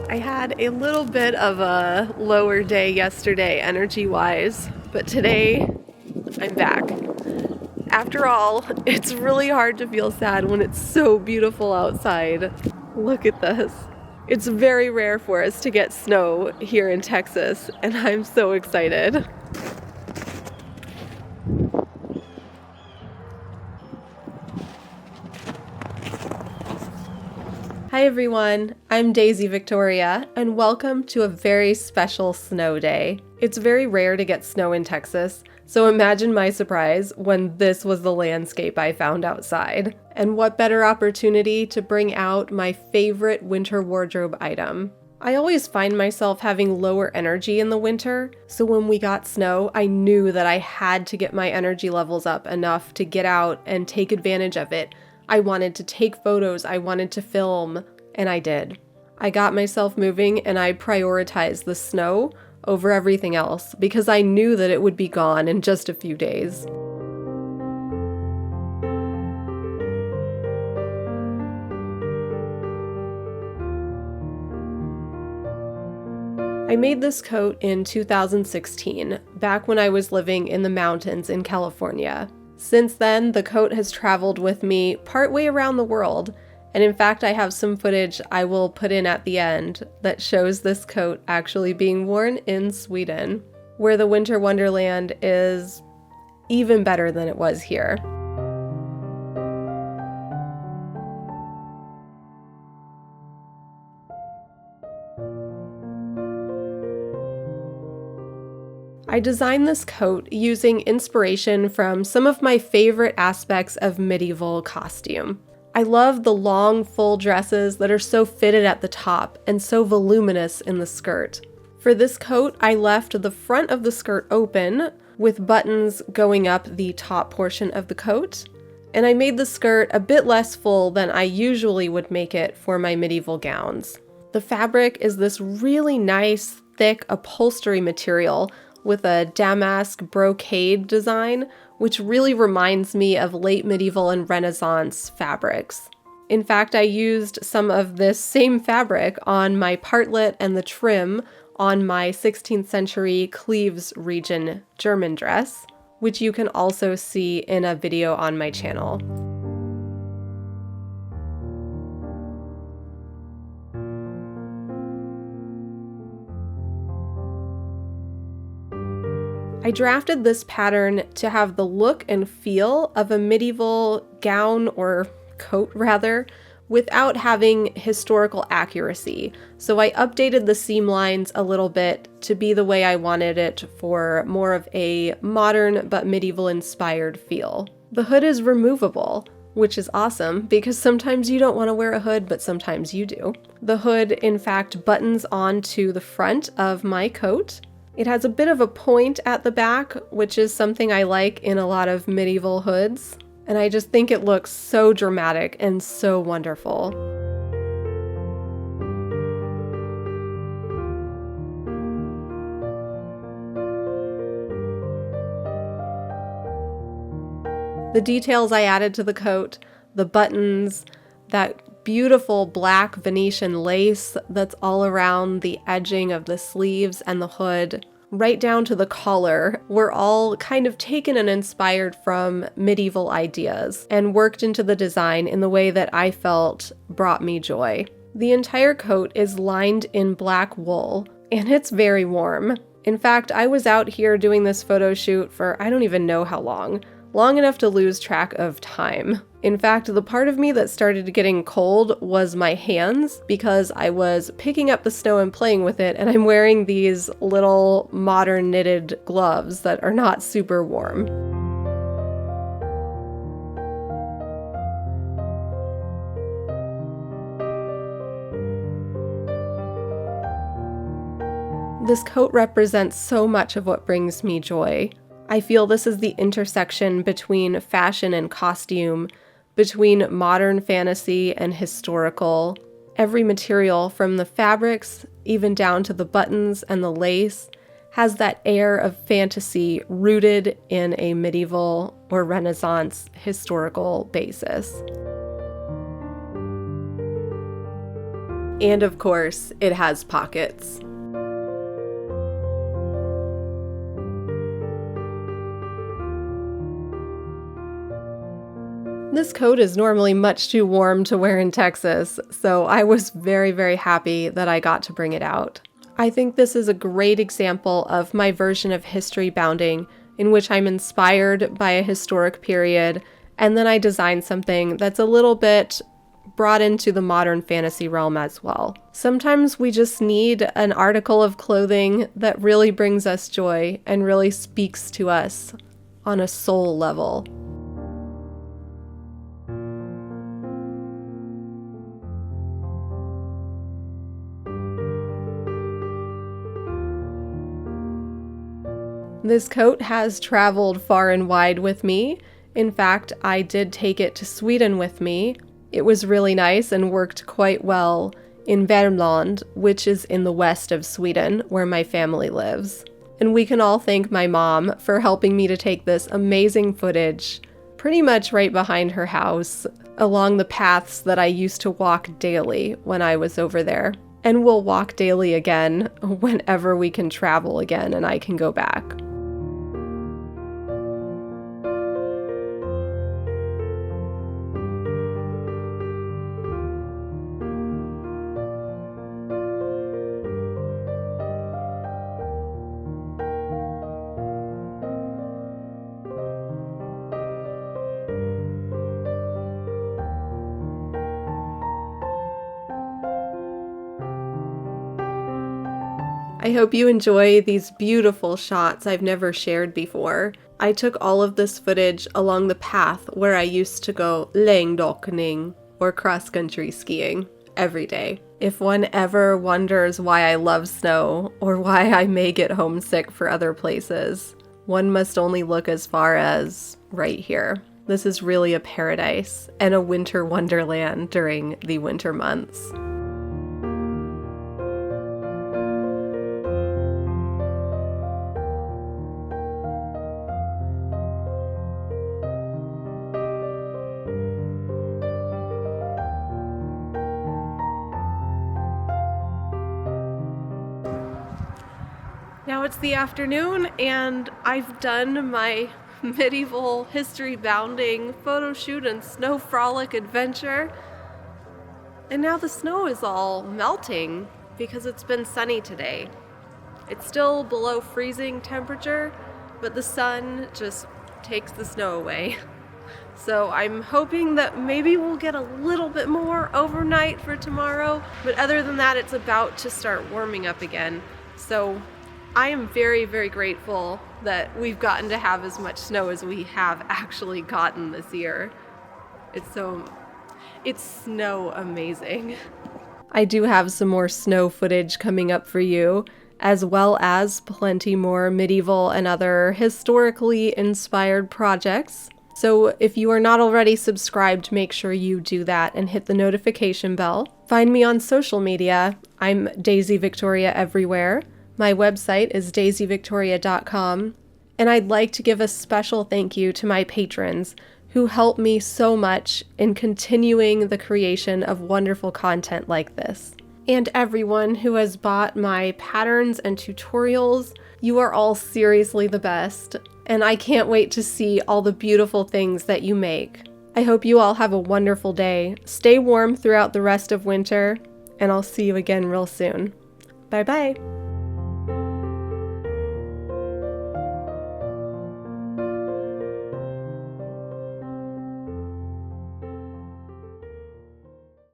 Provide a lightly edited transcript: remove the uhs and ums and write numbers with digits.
I had a little bit of a lower day yesterday, energy-wise, but today I'm back. After all, it's really hard to feel sad when it's so beautiful outside. Look at this. It's very rare for us to get snow here in Texas, and I'm so excited. Hi everyone, I'm Daisy Victoria, and welcome to a very special snow day. It's very rare to get snow in Texas, so imagine my surprise when this was the landscape I found outside. And what better opportunity to bring out my favorite winter wardrobe item. I always find myself having lower energy in the winter, so when we got snow, I knew that I had to get my energy levels up enough to get out and take advantage of it. I wanted to take photos, I wanted to film, and I did. I got myself moving and I prioritized the snow over everything else because I knew that it would be gone in just a few days. I made this coat in 2016, back when I was living in the mountains in California. Since then, the coat has traveled with me partway around the world, and in fact I have some footage I will put in at the end that shows this coat actually being worn in Sweden, where the winter wonderland is even better than it was here. I designed this coat using inspiration from some of my favorite aspects of medieval costume. I love the long, full dresses that are so fitted at the top and so voluminous in the skirt. For this coat, I left the front of the skirt open with buttons going up the top portion of the coat, and I made the skirt a bit less full than I usually would make it for my medieval gowns. The fabric is this really nice, thick upholstery material with a damask brocade design, which really reminds me of late medieval and Renaissance fabrics. In fact, I used some of this same fabric on my partlet and the trim on my 16th century Cleves region German dress, which you can also see in a video on my channel. I drafted this pattern to have the look and feel of a medieval gown, or coat rather, without having historical accuracy. So I updated the seam lines a little bit to be the way I wanted it for more of a modern but medieval inspired feel. The hood is removable, which is awesome because sometimes you don't want to wear a hood, but sometimes you do. The hood, in fact, buttons onto the front of my coat. It has a bit of a point at the back, which is something I like in a lot of medieval hoods, and I just think it looks so dramatic and so wonderful. The details I added to the coat, the buttons, that beautiful black Venetian lace that's all around the edging of the sleeves and the hood, right down to the collar, were all kind of taken and inspired from medieval ideas and worked into the design in the way that I felt brought me joy. The entire coat is lined in black wool, and it's very warm. In fact, I was out here doing this photo shoot for I don't even know how long enough to lose track of time. In fact, the part of me that started getting cold was my hands because I was picking up the snow and playing with it, and I'm wearing these little modern knitted gloves that are not super warm. This coat represents so much of what brings me joy. I feel this is the intersection between fashion and costume, between modern fantasy and historical. Every material, from the fabrics, even down to the buttons and the lace, has that air of fantasy rooted in a medieval or Renaissance historical basis. And of course, it has pockets. This coat is normally much too warm to wear in Texas, so I was very, very happy that I got to bring it out. I think this is a great example of my version of history bounding, in which I'm inspired by a historic period, and then I design something that's a little bit brought into the modern fantasy realm as well. Sometimes we just need an article of clothing that really brings us joy and really speaks to us on a soul level. This coat has traveled far and wide with me. In fact, I did take it to Sweden with me. It was really nice and worked quite well in Värmland, which is in the west of Sweden, where my family lives. And we can all thank my mom for helping me to take this amazing footage pretty much right behind her house, along the paths that I used to walk daily when I was over there. And we'll walk daily again whenever we can travel again and I can go back. I hope you enjoy these beautiful shots I've never shared before. I took all of this footage along the path where I used to go längdåkning, or cross-country skiing, every day. If one ever wonders why I love snow, or why I may get homesick for other places, one must only look as far as right here. This is really a paradise and a winter wonderland during the winter months. Now it's the afternoon and I've done my medieval history bounding photo shoot and snow frolic adventure. And now the snow is all melting because it's been sunny today. It's still below freezing temperature, but the sun just takes the snow away. So I'm hoping that maybe we'll get a little bit more overnight for tomorrow, but other than that, it's about to start warming up again. So I am very, very grateful that we've gotten to have as much snow as we have actually gotten this year. It's snow amazing. I do have some more snow footage coming up for you, as well as plenty more medieval and other historically inspired projects. So if you are not already subscribed, make sure you do that and hit the notification bell. Find me on social media. I'm Daisy Viktoria everywhere. My website is daisyvictoria.com, and I'd like to give a special thank you to my patrons who help me so much in continuing the creation of wonderful content like this. And everyone who has bought my patterns and tutorials, you are all seriously the best, and I can't wait to see all the beautiful things that you make. I hope you all have a wonderful day. Stay warm throughout the rest of winter, and I'll see you again real soon. Bye-bye.